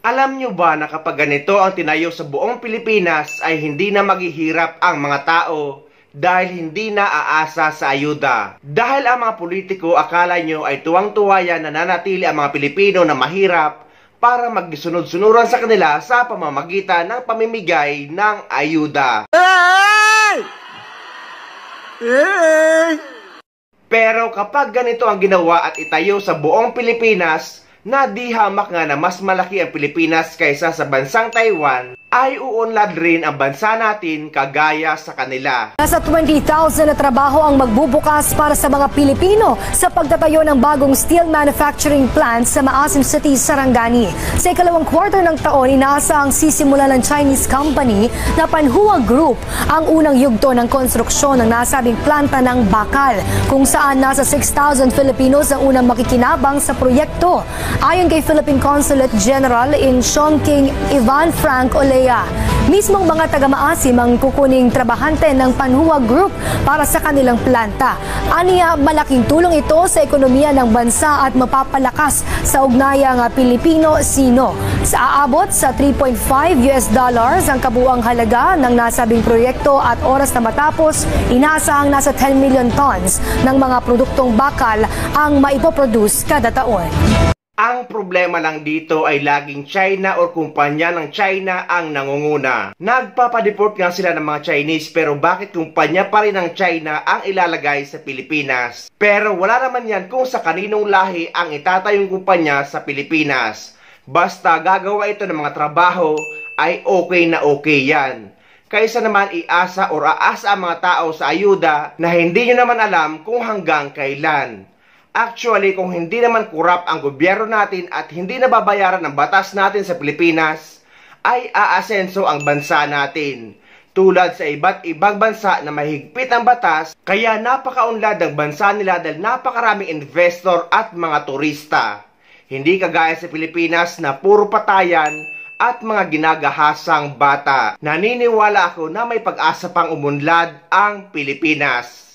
Alam nyo ba na kapag ganito ang tinayo sa buong Pilipinas ay hindi na maghihirap ang mga tao dahil hindi na aasa sa ayuda? Dahil ang mga politiko akala nyo ay tuwang-tuwa yan na nanatili ang mga Pilipino na mahirap para magsunod-sunuran sa kanila sa pamamagitan ng pamimigay ng ayuda. Pero kapag ganito ang ginawa at itayo sa buong Pilipinas, na di hamak nga na mas malaki ang Pilipinas kaysa sa bansang Taiwan, ay uunlad rin ang bansa natin kagaya sa kanila. Nasa 20,000 na trabaho ang magbubukas para sa mga Pilipino sa pagtatayo ng bagong steel manufacturing plant sa Maasim City, Sarangani. Sa ikalawang quarter ng taon, inaasahang sisimula ng Chinese company na Panhua Group ang unang yugto ng konstruksyon ng nasabing planta ng bakal, kung saan nasa 6,000 Filipinos ang unang makikinabang sa proyekto. Ayon kay Philippine Consulate General in Chongqing, Ivan Frank Olea, mismong mga taga-Maasim ang kukuning trabahante ng Panhua Group para sa kanilang planta. Aniya, malaking tulong ito sa ekonomiya ng bansa at mapapalakas sa ugnayang Pilipino-Sino. Sa aabot sa $3.5 ang kabuuang halaga ng nasabing proyekto at oras na matapos, inaasahang nasa 10 million tons ng mga produktong bakal ang maipoproduce kada taon. Ang problema lang dito ay laging China o kumpanya ng China ang nangunguna. Nagpapadeport nga sila ng mga Chinese, pero bakit kumpanya pa rin ng China ang ilalagay sa Pilipinas? Pero wala naman yan kung sa kaninong lahi ang itatayong kumpanya sa Pilipinas. Basta gagawa ito ng mga trabaho ay okay na okay yan. Kaysa naman iasa o aasa ang mga tao sa ayuda na hindi nyo naman alam kung hanggang kailan. Actually, kung hindi naman kurap ang gobyerno natin at hindi nababayaran ang batas natin sa Pilipinas, ay aasenso ang bansa natin. Tulad sa iba't ibang bansa na mahigpit ang batas, kaya napakaunlad ang bansa nila dahil napakaraming investor at mga turista. Hindi kagaya sa Pilipinas na puro patayan at mga ginagahasang bata. Naniniwala ako na may pag-asa pang umunlad ang Pilipinas.